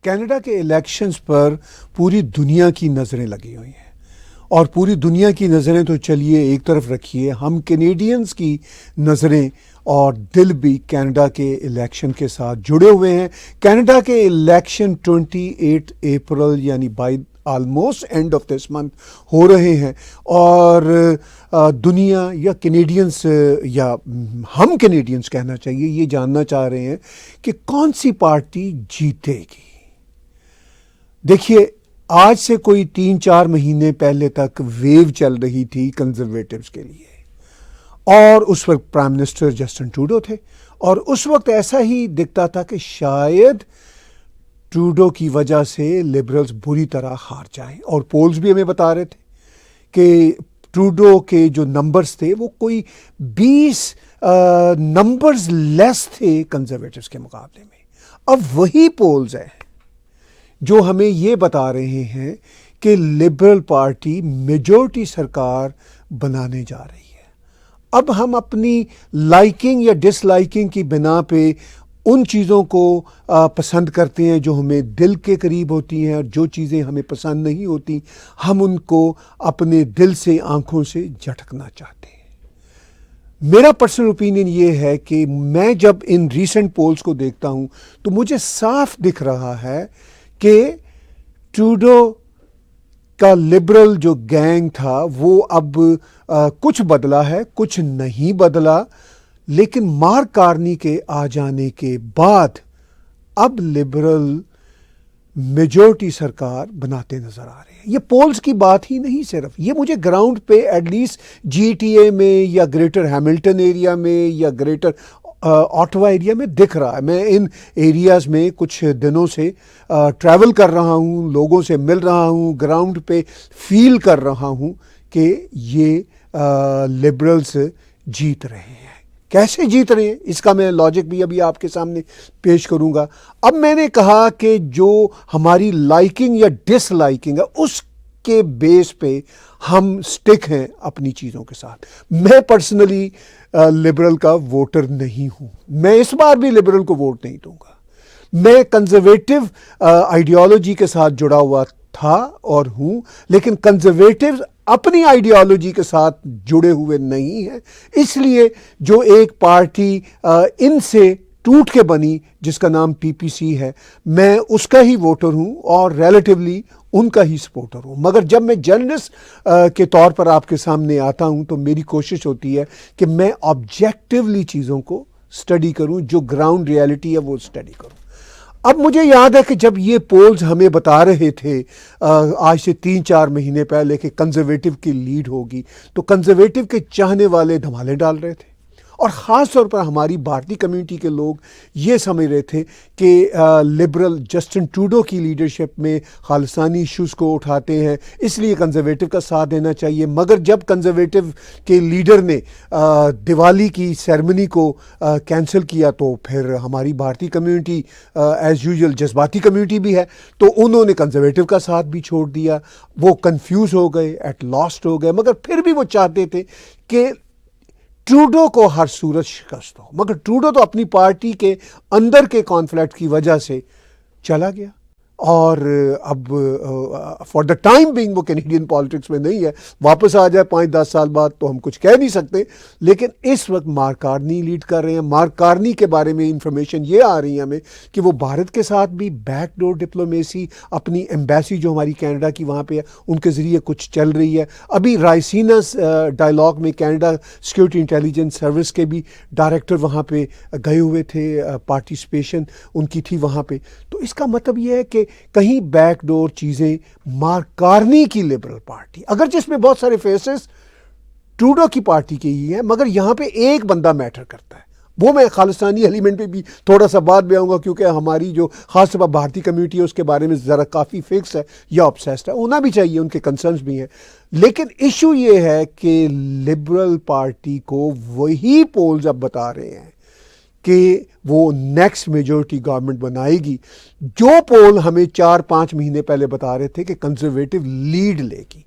Canada के elections पर पूरी दुनिया की नज़रें लगी हुई हैं और पूरी दुनिया की नज़रें तो चलिए एक तरफ रखिए, हम कैनेडियंस की नज़रें और दिल भी कनाडा के इलेक्शन के साथ जुड़े हुए हैं। कनाडा के इलेक्शन 28 अप्रैल यानी by almost end of this month हो रहे हैं और दुनिया या कैनेडियंस या हम कैनेडियंस कहना चाहिए ये जानना चाह रहे हैं कि कौन सी पार्टी जीतेगी। देखिए, आज से कोई 3-4 महीने पहले तक वेव चल रही थी कंजर्वेटिव्स के लिए और उस वक्त प्राइम मिनिस्टर जस्टिन ट्रूडो थे और उस वक्त ऐसा ही दिखता था कि शायद ट्रूडो की वजह से लिबरल्स बुरी तरह हार जाएं और पोल्स भी हमें बता रहे थे कि ट्रूडो के जो नंबर्स थे वो कोई 20 नंबर्स लेस थे कंजर्वेटिव्स के मुकाबले में। अब वही पोल्स हैं जो हमें ये बता रहे हैं कि लिबरल पार्टी मेजॉरिटी सरकार बनाने जा रही है। अब हम अपनी लाइकिंग या डिसलाइकिंग की बिना पे उन चीज़ों को पसंद करते हैं जो हमें दिल के करीब होती हैं और जो चीज़ें हमें पसंद नहीं होती हम उनको अपने दिल से आंखों से झटकना चाहते हैं। मेरा पर्सनल ओपिनियन ये है कि मैं जब इन रीसेंट पोल्स को देखता हूँ तो मुझे साफ दिख रहा है कि ट्रूडो का लिबरल जो गैंग था वो अब कुछ बदला है, कुछ नहीं बदला, लेकिन मार्क कार्नी के आ जाने के बाद अब लिबरल मेजॉरिटी सरकार बनाते नजर आ रहे हैं। ये पोल्स की बात ही नहीं, सिर्फ ये मुझे ग्राउंड पे एटलीस्ट GTA में या ग्रेटर हैमिल्टन एरिया में या ग्रेटर ऑटवा एरिया में दिख रहा है। मैं इन एरियाज़ में कुछ दिनों से ट्रैवल कर रहा हूँ, लोगों से मिल रहा हूँ, ग्राउंड पे फील कर रहा हूँ कि ये लिबरल्स जीत रहे हैं। कैसे जीत रहे हैं इसका मैं लॉजिक भी अभी आपके सामने पेश करूँगा। अब मैंने कहा कि जो हमारी लाइकिंग या डिसलाइकिंग है उसके बेस पे हम स्टिक हैं अपनी चीज़ों के साथ। मैं पर्सनली लिबरल का वोटर नहीं हूं, मैं इस बार भी लिबरल को वोट नहीं दूंगा। मैं कंजर्वेटिव आइडियोलॉजी के साथ जुड़ा हुआ था और हूं, लेकिन कंजर्वेटिव अपनी आइडियोलॉजी के साथ जुड़े हुए नहीं हैं। इसलिए जो एक पार्टी इनसे टूट के बनी जिसका नाम PPC है, मैं उसका ही वोटर हूं और रिलेटिवली उनका ही सपोर्टर हूं। मगर जब मैं जर्नलिस्ट के तौर पर आपके सामने आता हूं तो मेरी कोशिश होती है कि मैं ऑब्जेक्टिवली चीज़ों को स्टडी करूं, जो ग्राउंड रियलिटी है वो स्टडी करूं। अब मुझे याद है कि जब ये पोल्स हमें बता रहे थे आज से 3-4 महीने पहले कि कंजर्वेटिव की लीड होगी, तो कंजर्वेटिव के चाहने वाले धमाले डाल रहे थे और ख़ास तौर पर हमारी भारतीय कम्युनिटी के लोग ये समझ रहे थे कि लिबरल जस्टिन ट्रूडो की लीडरशिप में खालिस्तानी इश्यूज़ को उठाते हैं, इसलिए कंजर्वेटिव का साथ देना चाहिए। मगर जब कंजर्वेटिव के लीडर ने दिवाली की सेरेमनी को कैंसिल किया तो फिर हमारी भारतीय कम्युनिटी एज़ यूजुअल जज्बाती कम्युनिटी भी है, तो उन्होंने कंजर्वेटिव का साथ भी छोड़ दिया। वो कंफ्यूज हो गए, एट लॉस्ट हो गए, मगर फिर भी वो चाहते थे कि ट्रूडो को हर सूरत शिकस्त हो। मगर ट्रूडो तो अपनी पार्टी के अंदर के कॉन्फ्लिक्ट की वजह से चला गया और अब फॉर द टाइम बिंग वो कैनेडियन पॉलिटिक्स में नहीं है। वापस आ जाए 5-10 साल बाद तो हम कुछ कह नहीं सकते, लेकिन इस वक्त मार्क कार्नी लीड कर रहे हैं। मार्क कार्नी के बारे में इंफॉर्मेशन ये आ रही है हमें कि वो भारत के साथ भी बैकडोर डिप्लोमेसी, अपनी एम्बेसी जो हमारी कनाडा की वहाँ पे है उनके ज़रिए कुछ चल रही है। अभी रायसीना डायलॉग में कनाडा सिक्योरिटी इंटेलिजेंस सर्विस के भी डायरेक्टर वहाँ पे गए हुए थे, पार्टिसिपेशन उनकी थी वहाँ पे। तो इसका मतलब ये है कि कहीं बैकडोर चीजें मार्क कार्नी की लिबरल पार्टी, अगर जिसमें बहुत सारे फेसेस ट्रूडो की पार्टी के ही हैं, मगर यहां पे एक बंदा मैटर करता है। वो मैं खालिस्तानी एलिमेंट पे भी थोड़ा सा बाद में आऊंगा क्योंकि हमारी जो खासतौर पर भारतीय कम्युनिटी है उसके बारे में जरा काफ़ी फिक्स है या ऑब्सेस्ड है, होना भी चाहिए, उनके कंसर्न्स भी हैं। लेकिन इशू ये है कि लिबरल पार्टी को वही पोल्स अब बता रहे हैं कि वो नेक्स्ट मेजॉरिटी गवर्नमेंट बनाएगी, जो पोल हमें 4-5 महीने पहले बता रहे थे कि कंजर्वेटिव लीड लेगी।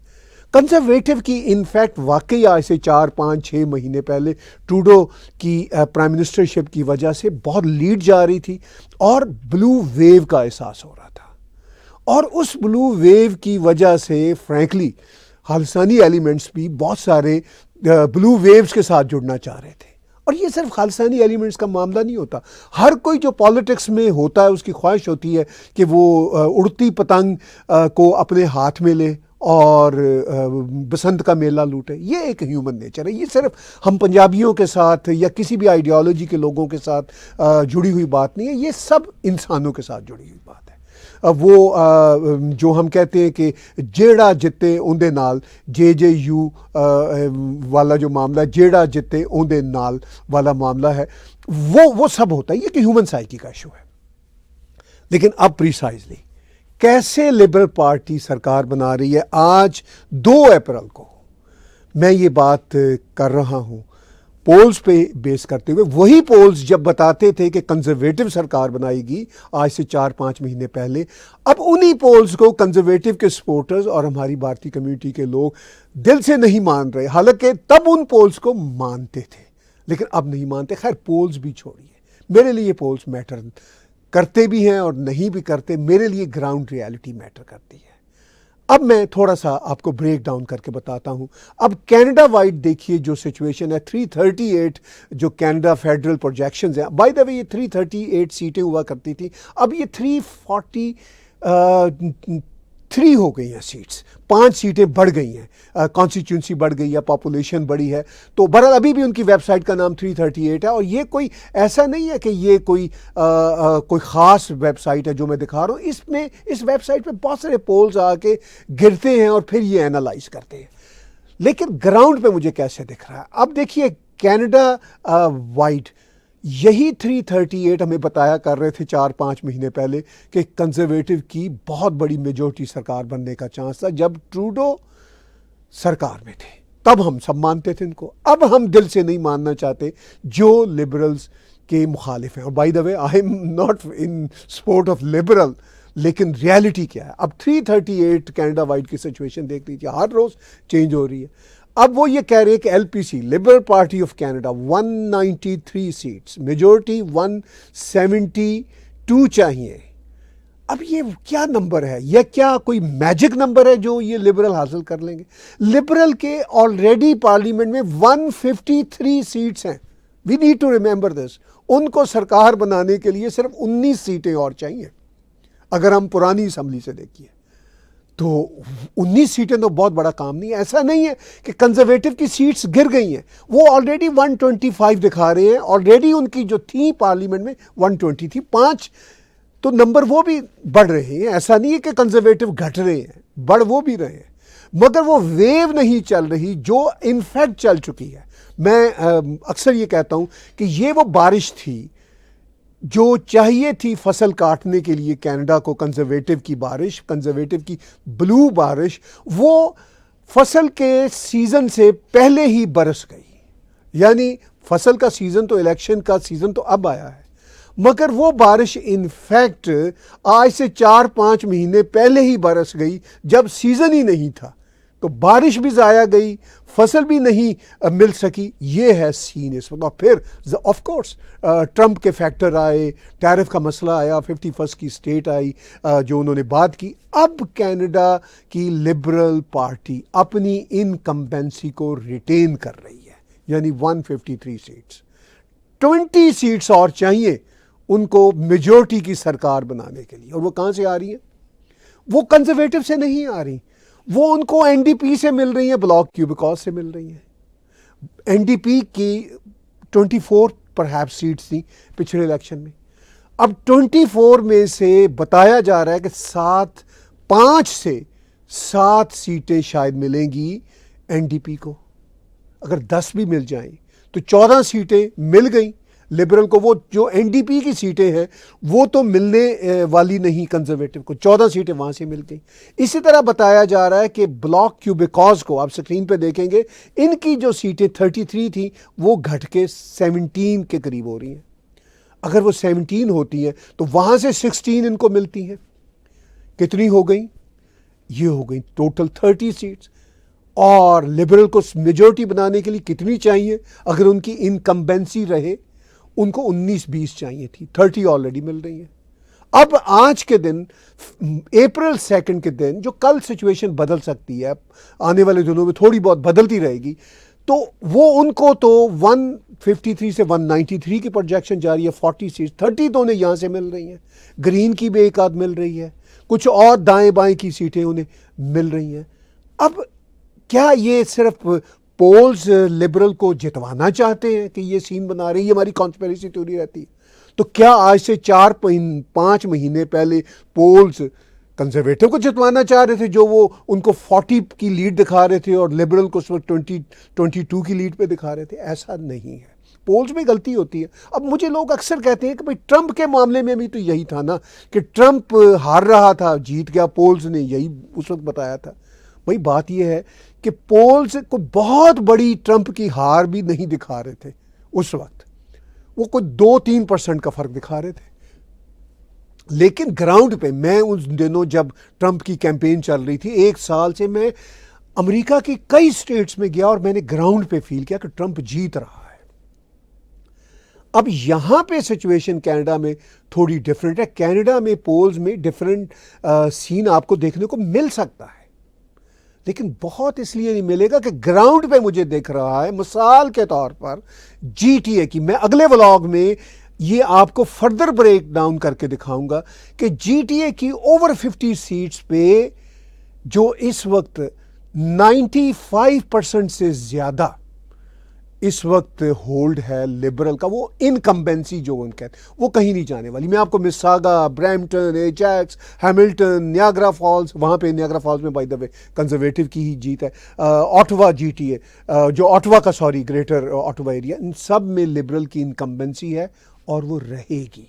कंजर्वेटिव की इनफैक्ट वाकई आज से 4-5-6 महीने पहले ट्रूडो की प्राइम मिनिस्टरशिप की वजह से बहुत लीड जा रही थी और ब्लू वेव का एहसास हो रहा था। और उस ब्लू वेव की वजह से फ्रैंकली खालिस्तानी एलिमेंट्स भी बहुत सारे ब्लू वेव्स के साथ जुड़ना चाह रहे थे। और ये सिर्फ खालिस्तानी एलिमेंट्स का मामला नहीं होता, हर कोई जो पॉलिटिक्स में होता है उसकी ख्वाहिश होती है कि वो उड़ती पतंग को अपने हाथ में ले और बसंत का मेला लूटे। ये एक ह्यूमन नेचर है, ये सिर्फ हम पंजाबियों के साथ या किसी भी आइडियोलॉजी के लोगों के साथ जुड़ी हुई बात नहीं है, ये सब इंसानों के साथ जुड़ी हुई बात है। वो जो हम कहते हैं कि जेड़ा जिते उंदे नाल, JJU वाला जो मामला है, जेड़ा जिते उंदे नाल वाला मामला है, वो सब होता है। ये कि ह्यूमन साइकी का इशू है। लेकिन अब प्रिसाइजली कैसे लिबरल पार्टी सरकार बना रही है, आज 2 अप्रैल को मैं ये बात कर रहा हूँ पोल्स पे बेस करते हुए। वही पोल्स जब बताते थे कि कंजर्वेटिव सरकार बनाएगी आज से 4-5 महीने पहले, अब उन्हीं पोल्स को कंजर्वेटिव के सपोर्टर्स और हमारी भारतीय कम्युनिटी के लोग दिल से नहीं मान रहे। हालांकि तब उन पोल्स को मानते थे लेकिन अब नहीं मानते। खैर पोल्स भी छोड़िए, मेरे लिए पोल्स मैटर करते भी हैं और नहीं भी करते, मेरे लिए ग्राउंड रियलिटी मैटर करती है। अब मैं थोड़ा सा आपको ब्रेक डाउन करके बताता हूं। अब कनाडा वाइड देखिए जो सिचुएशन है, 338 जो कनाडा फेडरल प्रोजेक्शंस हैं, बाय द वे ये 338 सीटें हुआ करती थी, अब ये 343 हो गई हैं सीट्स, 5 सीटें बढ़ गई हैं, कॉन्स्टिट्यूंसी बढ़ गई है, पॉपुलेशन बढ़ी है। तो बहरहाल अभी भी उनकी वेबसाइट का नाम 338 है। और ये कोई ऐसा नहीं है कि ये कोई ख़ास वेबसाइट है जो मैं दिखा रहा हूँ। इसमें इस वेबसाइट पे बहुत सारे पोल्स आके गिरते हैं और फिर ये एनालाइज करते हैं। लेकिन ग्राउंड पे मुझे कैसे दिख रहा है, अब देखिए कनाडा वाइड यही 338 हमें बताया कर रहे थे 4-5 महीने पहले कि कंजर्वेटिव की बहुत बड़ी मेजॉरिटी सरकार बनने का चांस था जब ट्रूडो सरकार में थे। तब हम सब मानते थे इनको। अब हम दिल से नहीं मानना चाहते जो लिबरल्स के मुखालिफ हैं। और by the way I am not in support of liberal, लेकिन रियलिटी क्या है। अब 338 कनाडा वाइड की सिचुएशन देख लीजिए, हर रोज चेंज हो रही है। अब वो ये कह रहे हैं कि LPC liberal party of Canada 193 seats, majority 172 चाहिए। अब ये क्या नंबर है, यह क्या कोई मैजिक नंबर है जो ये लिबरल हासिल कर लेंगे? लिबरल के ऑलरेडी पार्लियामेंट में 153 सीट्स हैं। We need to remember this. उनको सरकार बनाने के लिए सिर्फ 19 सीटें और चाहिए। अगर हम पुरानी असम्बली से देखिए तो 19 सीटें तो बहुत बड़ा काम नहीं है। ऐसा नहीं है कि कंजर्वेटिव की सीट्स गिर गई हैं, वो ऑलरेडी 125 दिखा रहे हैं। ऑलरेडी उनकी जो थी पार्लियामेंट में 120 थी, 5 तो नंबर वो भी बढ़ रहे हैं। ऐसा नहीं है कि कंजर्वेटिव घट रहे हैं, बढ़ वो भी रहे हैं, मगर वो वेव नहीं चल रही जो इनफैक्ट चल चुकी है। मैं अक्सर ये कहता हूं कि ये वो बारिश थी जो चाहिए थी फसल काटने के लिए कनाडा को, कंजर्वेटिव की बारिश, कंजर्वेटिव की ब्लू बारिश, वो फसल के सीजन से पहले ही बरस गई। यानी फसल का सीजन तो, इलेक्शन का सीजन तो अब आया है, मगर वो बारिश इनफैक्ट आज से 4-5 महीने पहले ही बरस गई जब सीजन ही नहीं था। तो बारिश भी ज़ाया गई, फसल भी नहीं मिल सकी। ये है सीन इस वक्त। और फिर ऑफ कोर्स ट्रंप के फैक्टर आए, टैरिफ का मसला आया, 51st की स्टेट आई जो उन्होंने बात की। अब कनाडा की लिबरल पार्टी अपनी इनकम्बेंसी को रिटेन कर रही है, यानी 153 सीट्स, 20 सीट्स और चाहिए उनको मेजॉरिटी की सरकार बनाने के लिए। और वो कहाँ से आ रही है? वो कंजर्वेटिव से नहीं आ रही, वो उनको NDP से मिल रही है, ब्लॉक क्यूबिकॉज से मिल रही है। NDP की 24 परहैप्स सीट्स थी पिछले इलेक्शन में। अब 24 में से बताया जा रहा है कि 5 से 7 सीटें शायद मिलेंगी NDP को। अगर 10 भी मिल जाएं तो 14 सीटें मिल गई लिबरल को। वो जो NDP की सीटें हैं वो तो मिलने वाली नहीं कंजर्वेटिव को, 14 सीटें वहाँ से मिल गई। इसी तरह बताया जा रहा है कि ब्लॉक क्यूबिकॉज को, आप स्क्रीन पे देखेंगे, इनकी जो सीटें 33 थी वो घट के 17 के करीब हो रही हैं। अगर वो 17 होती हैं तो वहाँ से 16 इनको मिलती हैं। कितनी हो गई? ये हो गई टोटल 30 सीट्स। और लिबरल को मेजॉरिटी बनाने के लिए कितनी चाहिए? अगर उनकी इनकम्बेंसी रहे, उनको 19-20 चाहिए थी, 30 ऑलरेडी मिल रही है। अब आज के दिन अप्रैल 2 के दिन, जो कल सिचुएशन बदल सकती है, आने वाले दिनों में थोड़ी बहुत बदलती रहेगी, तो वो उनको तो 153 से 193 की प्रोजेक्शन जा रही है, 40 सीट, 30 तो उन्हें यहाँ से मिल रही हैं, ग्रीन की भी एक आध मिल रही है, कुछ और दाएं बाएं की सीटें उन्हें मिल रही हैं। अब क्या ये सिर्फ पोल्स लिबरल को जितवाना चाहते हैं कि ये सीन बना रही है? ये हमारी कॉन्स्पिरेसी थ्योरी रहती है। तो क्या आज से 4-5 महीने पहले पोल्स कंजर्वेटिव को जितवाना चाह रहे थे, जो वो उनको 40 की लीड दिखा रहे थे और लिबरल को उस वक्त 22 की लीड पे दिखा रहे थे? ऐसा नहीं है, पोल्स में गलती होती है। अब मुझे लोग अक्सर कहते हैं कि भाई ट्रंप के मामले में भी तो यही था ना, कि ट्रंप हार रहा था, जीत गया, पोल्स ने यही उस वक्त बताया था। भाई बात यह है कि पोल्स को बहुत बड़ी ट्रंप की हार भी नहीं दिखा रहे थे उस वक्त, वो कोई 2-3% का फर्क दिखा रहे थे। लेकिन ग्राउंड पे, मैं उस दिनों जब ट्रंप की कैंपेन चल रही थी, 1 साल से मैं अमेरिका की कई स्टेट्स में गया और मैंने ग्राउंड पे फील किया कि ट्रंप जीत रहा है। अब यहां पे सिचुएशन कनाडा में थोड़ी डिफरेंट है। कनाडा में पोल्स में डिफरेंट सीन आपको देखने को मिल सकता है, लेकिन बहुत इसलिए नहीं मिलेगा कि ग्राउंड पे मुझे दिख रहा है। मिसाल के तौर पर जीटीए की, मैं अगले व्लॉग में ये आपको फर्दर ब्रेक डाउन करके दिखाऊंगा कि जीटीए की ओवर 50 सीट्स पे जो इस वक्त 95% से ज्यादा इस वक्त होल्ड है लिबरल का, वो इनकम्बेंसी जो उनका है, वो कहीं नहीं जाने वाली। मैं आपको मिसागा, Brampton, Ajax, Hamilton, Niagara Falls, वहाँ पे नियाग्रा फॉल्स में बाय द वे कंजर्वेटिव की ही जीत है, ऑटवा जीटीए, जो ऑटवा का, सॉरी, ग्रेटर ऑटवा एरिया, इन सब में लिबरल की इनकम्बेंसी है और वो रहेगी।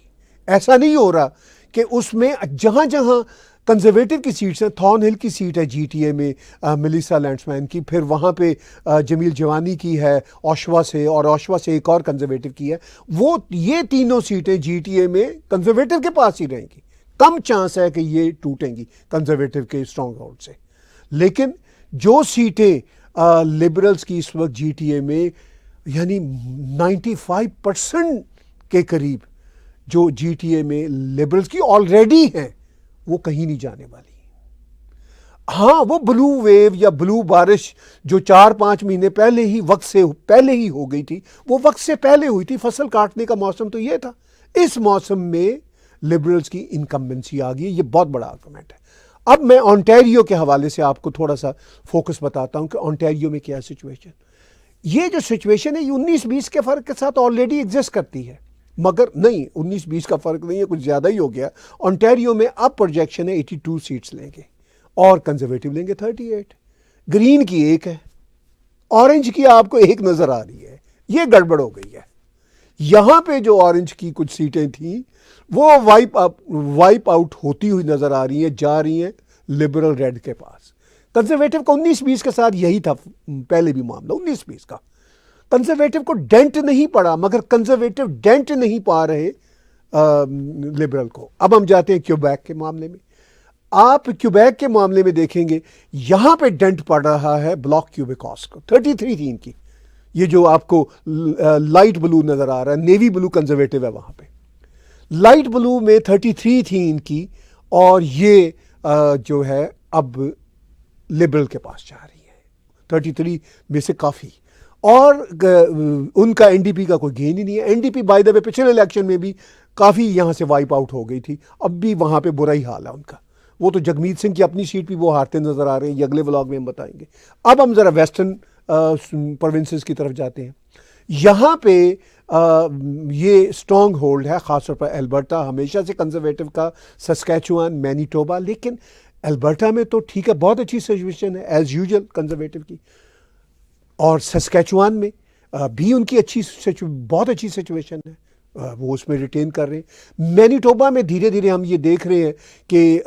ऐसा नहीं हो रहा कि उसमें जहाँ जहाँ कंजर्वेटिव की सीट्स हैं, थॉर्न हिल की सीट है जीटीए में मेलिसा लैंड्समैन की, फिर वहाँ पे जमील जवानी की है ओशवा से, और ओशवा से एक और कंजर्वेटिव की है। वो ये तीनों सीटें जीटीए में कंजर्वेटिव के पास ही रहेंगी। कम चांस है कि ये टूटेंगी कंजर्वेटिव के स्ट्रॉन्ग होल्ड से। लेकिन जो सीटें लिबरल्स की इस वक्त जीटीए में, यानी 95% के करीब जो जीटीए में लिबरल्स की ऑलरेडी हैं, वो कहीं नहीं जाने वाली। हाँ, वो ब्लू वेव या ब्लू बारिश जो 4-5 महीने पहले ही, वक्त से पहले ही हो गई थी, वो वक्त से पहले हुई थी। फसल काटने का मौसम तो ये था। इस मौसम में लिबरल्स की इनकम्बेंसी आ गई। ये बहुत बड़ा आर्गुमेंट है। अब मैं ओंटारियो के हवाले से आपको थोड़ा सा फोकस बताता हूं कि ओंटारियो में क्या सिचुएशन। ये जो सिचुएशन है, ये 19-20 के फर्क के साथ ऑलरेडी एग्जिस्ट करती है, मगर नहीं, 19-20 का फर्क नहीं है, कुछ ज्यादा ही हो गया। ओंटारियो में अब प्रोजेक्शन है 82 सीट्स लेंगे और कंजर्वेटिव लेंगे 38। ग्रीन की एक है, ऑरेंज की आपको एक नजर आ रही है। ये गड़बड़ हो गई है। यहां पे जो ऑरेंज की कुछ सीटें थी वो वाइप आउट होती हुई नजर आ रही है, जा रही हैं लिबरल रेड के पास। कंजर्वेटिव का 19-20 के साथ यही था पहले भी मामला, 19-20 का। कंजर्वेटिव को डेंट नहीं पड़ा, मगर कंजर्वेटिव डेंट नहीं पा रहे लिबरल को। अब हम जाते हैं क्यूबेक के मामले में। आप क्यूबेक के मामले में देखेंगे, यहां पे डेंट पड़ रहा है ब्लॉक क्यूबिकॉस को, 33 थी इनकी। ये जो आपको लाइट ब्लू नजर आ रहा है, नेवी ब्लू कंजर्वेटिव है वहां पे, लाइट ब्लू में 33 थी इनकी, और ये जो है अब लिबरल के पास जा रही है 33 में से काफी। और उनका एनडीपी का कोई गेन ही नहीं है। एनडीपी बाय द वे पिछले इलेक्शन में भी काफी यहां से वाइप आउट हो गई थी, अब भी वहां पे बुरा ही हाल है उनका। वो तो जगमीत सिंह की अपनी सीट भी वो हारते नजर आ रहे हैं, ये अगले व्लॉग में हम बताएंगे। अब हम जरा वेस्टर्न प्रोविंसेस की तरफ जाते हैं। यहां पे ये स्ट्रॉन्ग होल्ड है, खासतौर पर एल्बर्टा हमेशा से कंजर्वेटिव का, सस्कैचुआन, मैनीटोबा। लेकिन एल्बर्टा में तो ठीक है, बहुत अच्छी सिचुएशन है एज यूजुअल कंजर्वेटिव की, और सस्कैचुआन में भी उनकी बहुत अच्छी सिचुएशन है, वो उसमें रिटेन कर रहे हैं। मैनीटोबा में धीरे धीरे हम ये देख रहे हैं कि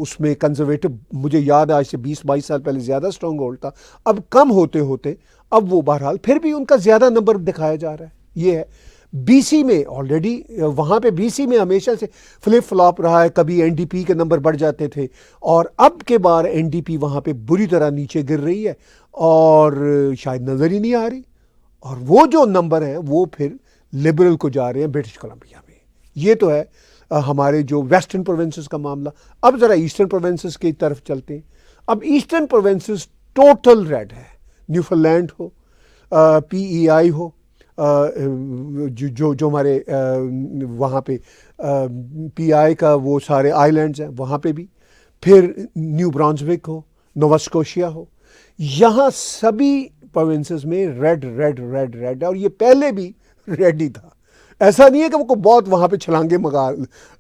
उसमें कंजर्वेटिव, मुझे याद है आज से 20-22 साल पहले ज़्यादा स्ट्रॉन्ग होल्ड था, अब कम होते होते अब वो बहरहाल फिर भी उनका ज़्यादा नंबर दिखाया जा रहा है। ये है बीसी में ऑलरेडी, वहाँ पे बीसी में हमेशा से फ्लिप फ्लॉप रहा है, कभी एनडीपी के नंबर बढ़ जाते थे, और अब के बार एनडीपी वहाँ पे बुरी तरह नीचे गिर रही है और शायद नज़र ही नहीं आ रही, और वो जो नंबर है वो फिर लिबरल को जा रहे हैं ब्रिटिश कोलंबिया में। ये तो है हमारे जो वेस्टर्न प्रोविंसेस का मामला। अब ज़रा ईस्टर्न प्रोविंसेस की तरफ चलते हैं। अब ईस्टर्न प्रोविंसेस टोटल रेड है। न्यूफीलैंड हो, PEI हो, जो जो जो हमारे वहाँ पे PI का वो सारे आइलैंड्स हैं वहाँ पे भी, फिर न्यू ब्रांसविक हो, नोवा स्कोशिया हो, यहाँ सभी प्रोविंसेस में रेड रेड रेड रेड है। और ये पहले भी रेड ही था। ऐसा नहीं है कि वो बहुत वहाँ पे छलांगे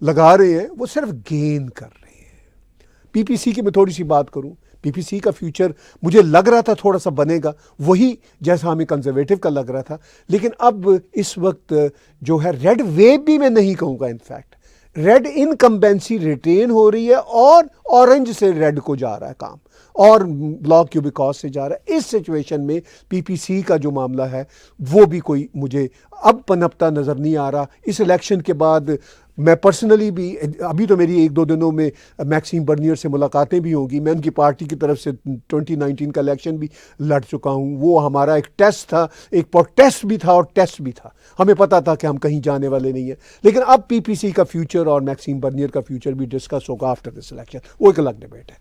लगा रहे हैं, वो सिर्फ गेन कर रहे हैं। PPC की मैं थोड़ी सी बात करूं। PPC का फ्यूचर मुझे लग रहा था थोड़ा सा बनेगा वही जैसा हमें कंजर्वेटिव का लग रहा था, लेकिन अब इस वक्त जो है रेड वेव भी मैं नहीं कहूँगा, इनफैक्ट रेड इनकम्बेंसी रिटेन हो रही है और ऑरेंज से रेड को जा रहा है काम, और ब्लॉक क्यूबिकॉस से जा रहा है। इस सिचुएशन में PPC का जो मामला है वो भी कोई मुझे अब पनपता नज़र नहीं आ रहा। इस इलेक्शन के बाद मैं पर्सनली भी, अभी तो मेरी 1-2 दिनों में मैक्सिम बर्नियर से मुलाकातें भी होगी। मैं उनकी पार्टी की तरफ से 2019 का इलेक्शन भी लड़ चुका हूँ। वो हमारा एक टेस्ट था, एक प्रोटेस्ट भी था और टेस्ट भी था। हमें पता था कि हम कहीं जाने वाले नहीं हैं। लेकिन अब PPC का फ्यूचर और मैक्सिम बर्नियर का फ्यूचर भी डिस्कस होगा आफ्टर दिस इलेक्शन, वो एक अलग डिबेट है।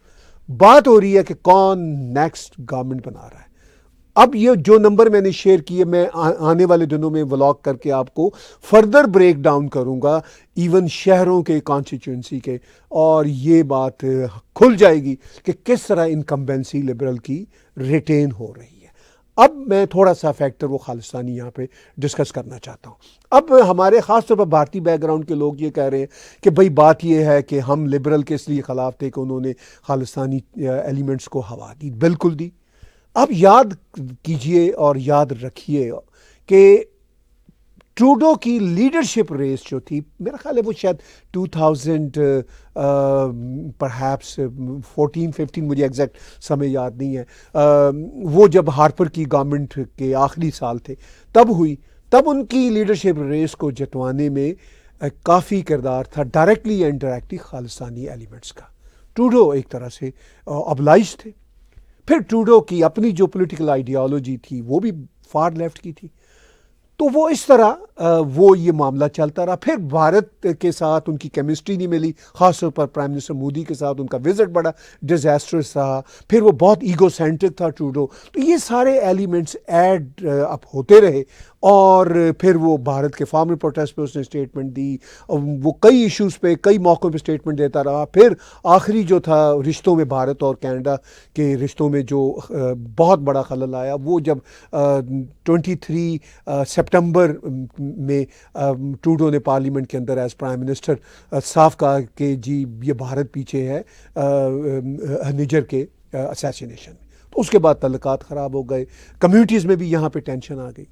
बात हो रही है कि कौन नेक्स्ट गवर्नमेंट बना रहा है। अब ये जो नंबर मैंने शेयर किए, मैं आने वाले दिनों में व्लॉग करके आपको फर्दर ब्रेक डाउन करूंगा, इवन शहरों के कॉन्स्टिट्यूंसी के, और ये बात खुल जाएगी कि किस तरह इनकम्बेंसी लिबरल की रिटेन हो रही है। अब मैं थोड़ा सा फैक्टर वो खालिस्तानी यहाँ पे डिस्कस करना चाहता हूँ। अब हमारे ख़ास तौर पर भारतीय बैकग्राउंड के लोग ये कह रहे हैं कि भाई बात ये है कि हम लिबरल के इसलिए ख़िलाफ़ थे कि उन्होंने खालिस्तानी एलिमेंट्स को हवा दी। बिल्कुल दी। अब याद कीजिए और याद रखिए कि ट्रूडो की लीडरशिप रेस जो थी, मेरा ख्याल है वो शायद 2000 परहैप्स 14-15, मुझे एग्जैक्ट समय याद नहीं है, वो जब हार्पर की गवर्नमेंट के आखिरी साल थे तब हुई। तब उनकी लीडरशिप रेस को जितवाने में काफ़ी किरदार था डायरेक्टली या इनडायरेक्टली खालिस्तानी एलिमेंट्स का। ट्रूडो एक तरह से ऑब्लाइज थे। फिर ट्रूडो की अपनी जो पॉलिटिकल आइडियोलॉजी थी वो भी फार लेफ्ट की थी, तो वो इस तरह वो ये मामला चलता रहा। फिर भारत के साथ उनकी केमिस्ट्री नहीं मिली, ख़ासतौर पर प्राइम मिनिस्टर मोदी के साथ उनका विजिट बड़ा डिजास्टरस रहा। फिर वो बहुत ईगोसेंट्रिक था ट्रूडो। तो ये सारे एलिमेंट्स ऐड अप होते रहे, और फिर वो भारत के फार्मर प्रोटेस्ट पे उसने स्टेटमेंट दी, वो कई इश्यूज़ पे कई मौक़ों पे स्टेटमेंट देता रहा। फिर आखिरी जो था रिश्तों में, भारत और कनाडा के रिश्तों में जो बहुत बड़ा खलल आया, वो जब 23 सितंबर में ट्रूडो ने पार्लियामेंट के अंदर एज प्राइम मिनिस्टर साफ कहा कि जी ये भारत पीछे है निजर के असैसिनेशन में। तो उसके बाद तल्लुकात ख़राब हो गए, कम्युनिटीज़ में भी यहाँ पे टेंशन आ गई।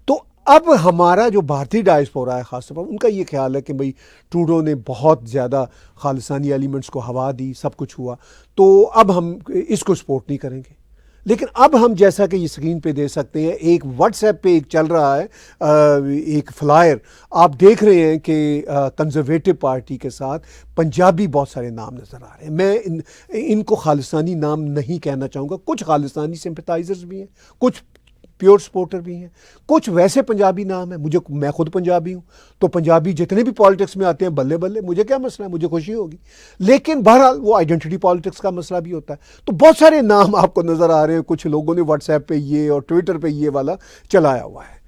तो अब हमारा जो भारतीय डायस्पोरा है ख़ासतौर पर, उनका ये ख्याल है कि भाई ट्रूडो ने बहुत ज़्यादा खालिस्तानी एलिमेंट्स को हवा दी, सब कुछ हुआ, तो अब हम इसको सपोर्ट नहीं करेंगे। लेकिन अब हम जैसा कि ये स्क्रीन पे दे सकते हैं, एक व्हाट्सएप पे एक चल रहा है एक फ्लायर, आप देख रहे हैं कि कंजर्वेटिव पार्टी के साथ पंजाबी बहुत सारे नाम नज़र आ रहे हैं। मैं इनको खालिस्तानी नाम नहीं कहना चाहूँगा। कुछ खालिस्तानी सिंपैथाइजर्स भी हैं, कुछ प्योर सपोर्टर भी हैं, कुछ वैसे पंजाबी नाम है। मैं खुद पंजाबी हूँ, तो पंजाबी जितने भी पॉलिटिक्स में आते हैं बल्ले बल्ले, मुझे क्या मसला है, मुझे खुशी होगी। लेकिन बहरहाल वो आइडेंटिटी पॉलिटिक्स का मसला भी होता है। तो बहुत सारे नाम आपको नज़र आ रहे हैं। कुछ लोगों ने व्हाट्सएप पे ये और ट्विटर पे ये वाला चलाया हुआ है।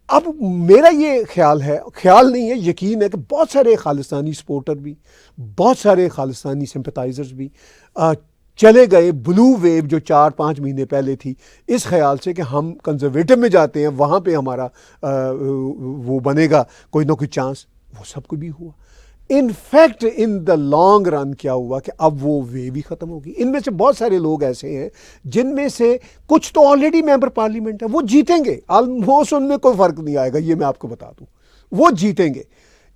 अब मेरा ये ख्याल नहीं है, यकीन है कि बहुत सारे खालिस्तानी सपोर्टर भी, बहुत सारे खालिस्तानी सिंपैथाइजर्स भी चले गए ब्लू वेव जो 4-5 महीने पहले थी, इस ख्याल से कि हम कंजर्वेटिव में जाते हैं, वहाँ पे हमारा वो बनेगा कोई ना कोई चांस। वो सब कुछ भी हुआ। In fact in the long run क्या हुआ कि अब वो वेव ही ख़त्म होगी। इनमें से बहुत सारे लोग ऐसे हैं जिनमें से कुछ तो ऑलरेडी मेंबर पार्लियामेंट है, वो जीतेंगे ऑलमोस्ट, उनमें कोई फ़र्क नहीं आएगा, ये मैं आपको बता दूँ, वो जीतेंगे।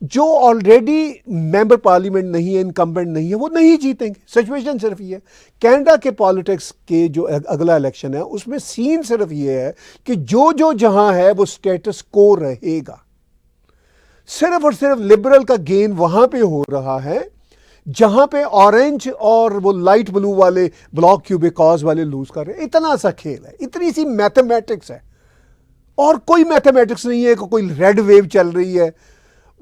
जो ऑलरेडी मेंबर पार्लियामेंट नहीं है, इनकम्बेंट नहीं है, वो नहीं जीतेंगे। सिचुएशन सिर्फ ये है। कनाडा के पॉलिटिक्स के जो अगला इलेक्शन है उसमें सीन सिर्फ ये है कि जो जहां है वो स्टेटस को रहेगा। सिर्फ और सिर्फ लिबरल का गेन वहां पे हो रहा है जहां पे ऑरेंज और वो लाइट ब्लू वाले ब्लॉक क्यूबिकॉस वाले लूज कर रहे हैं। इतना सा खेल है, इतनी सी मैथमेटिक्स है, और कोई मैथमेटिक्स नहीं है कि कोई रेड वेव चल रही है।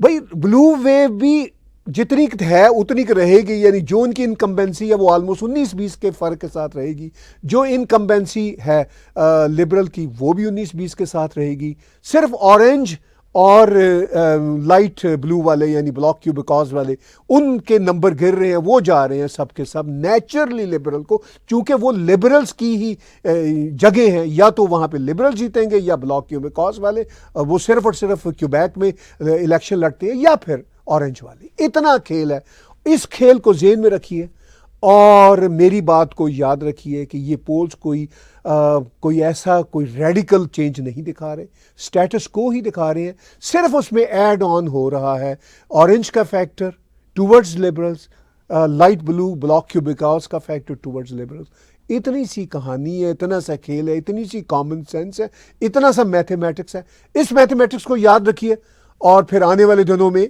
भाई ब्लू वेव भी जितनी है उतनी की रहेगी, यानी जो उनकी इनकम्बेंसी है वो ऑलमोस्ट 19-20 के फ़र्क के साथ रहेगी। जो इनकम्बेंसी है लिबरल की वो भी 19-20 के साथ रहेगी। सिर्फ ऑरेंज और लाइट ब्लू वाले यानी ब्लॉक क्यूबिकॉज वाले उनके नंबर गिर रहे हैं, वो जा रहे हैं सब के सब नेचुरली लिबरल को, चूंकि वो लिबरल्स की ही जगह है, या तो वहाँ पे लिबरल जीतेंगे या ब्लॉक क्यूबिकॉज वाले वो सिर्फ और सिर्फ क्यूबैक में इलेक्शन लड़ते हैं, या फिर ऑरेंज वाले। इतना खेल है। इस खेल को ज़हन में रखिए और मेरी बात को याद रखिए कि ये पोल्स कोई ऐसा कोई रेडिकल चेंज नहीं दिखा रहे, स्टेटस को ही दिखा रहे हैं। सिर्फ उसमें ऐड ऑन हो रहा है ऑरेंज का factor towards liberals, light blue bloc Quebecois का फैक्टर टूवर्ड्स लिबरल्स। इतनी सी कहानी है, इतना सा खेल है, इतनी सी कॉमन सेंस है, इतना सा मैथमेटिक्स है। इस मैथमेटिक्स को याद रखिए और फिर आने वाले दिनों में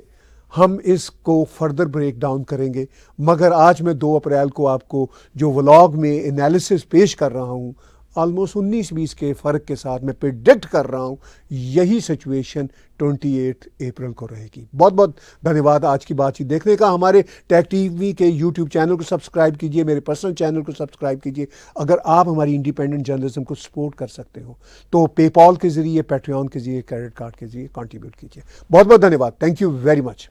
हम इसको फर्दर ब्रेक डाउन करेंगे। मगर आज मैं 2 अप्रैल को आपको जो व्लॉग में एनालिसिस पेश कर रहा हूँ, ऑलमोस्ट 19-20 के फ़र्क के साथ मैं प्रिडिक्ट कर रहा हूँ यही सिचुएशन 28 अप्रैल को रहेगी। बहुत बहुत धन्यवाद आज की बातचीत देखने का। हमारे टेक टीवी के यूट्यूब चैनल को सब्सक्राइब कीजिए, मेरे पर्सनल चैनल को सब्सक्राइब कीजिए। अगर आप हमारी इंडिपेंडेंट जर्नलिज्म को सपोर्ट कर सकते हो तो पेपॉल के ज़रिए, पैट्रियन के ज़रिए, क्रेडिट कार्ड के ज़रिए कंट्रीब्यूट कीजिए। बहुत बहुत धन्यवाद। Thank you very much.